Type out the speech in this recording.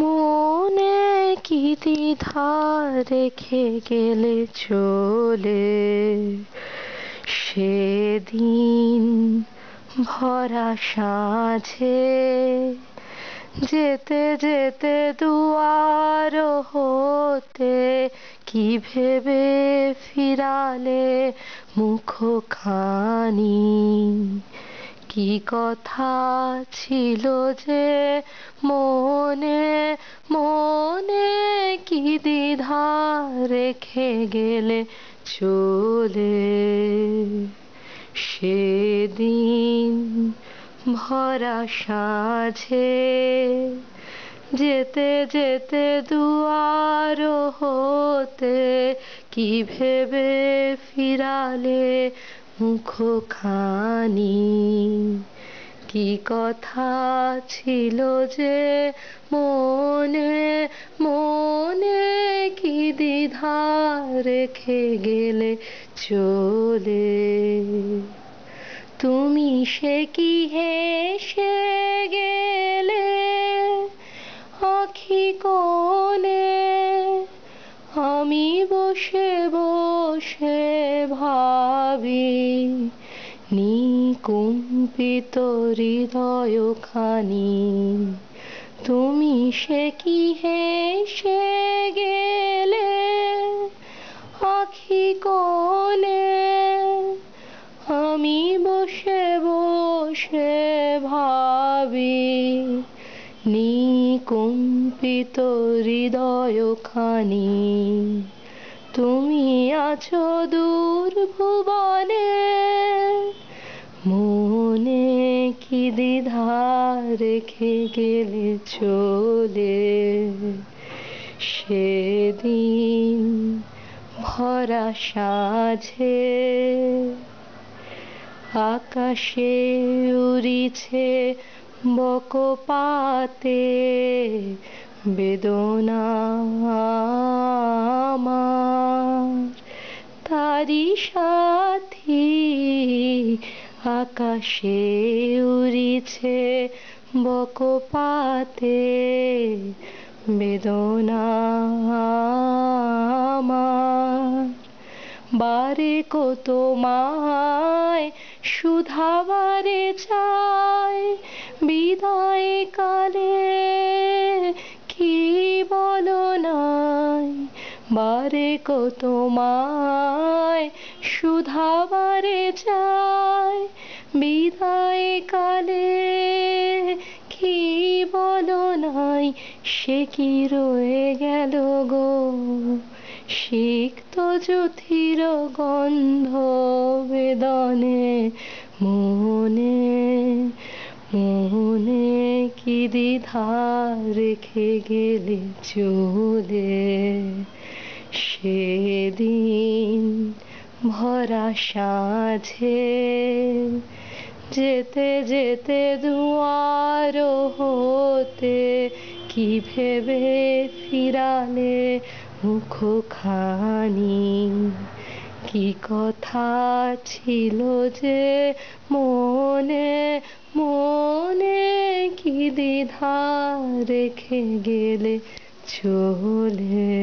মনে কি দ্বিধা রেখে গেলে চলে, সেদিন ভরা সাঁঝে যেতে যেতে দুয়ার হতে কি ভেবে ফিরালে মুখখানি। কি কথা ছিল যে মনে মনে, কি দ্বিধা রেখে গেলে চলে, সেদিন ভরা সাঁঝে যেতে যেতে দুয়ার হতে কি ভেবে ফিরালে মুখখানি। কি কথা ছিল যে মনে মনে, কি দ্বিধা রেখে গেলে চলে। তুমি সে কি হেসে গেলে আঁখি কোণে, আমি বসে বসে ভাবি নিকুম্পিত হৃদয়খানি। তুমি সে কি হেসে গেলে আঁখি কোণে, আমি বসে বসে ভাবি নিকুম্পিত হৃদয়খানি। তুমি আছো দূর ভুবনে, মনে কি দ্বিধা রেখে গেলে চলে, সেদিন ভরা সাঁঝে আকাশে উড়িছে বকপাতে বেদনা আমার, তারি সাথী আকাশে উড়িছে বকপাতে বেদনা আমার। বারে কত তোমায় শুধাবারে চাই, বিদায় কালে কি বলো নাই। বারে কত তোমায় শুধাবারে চাই, বিদায় কালে কি বলো নাই। সে কি রয়ে গেল গো সিক্ত জ্যোতির গন্ধ বেদনে, মনে মনে কি দ্বিধা রেখে গেলে চলে, সেদিন ভরা সাঁঝে যেতে যেতে দুয়ার হতে কি ভেবে ফিরালে মুখখানি। কি কথা ছিল যে মনে মনে, কি দ্বিধা রেখে গেলে চলে।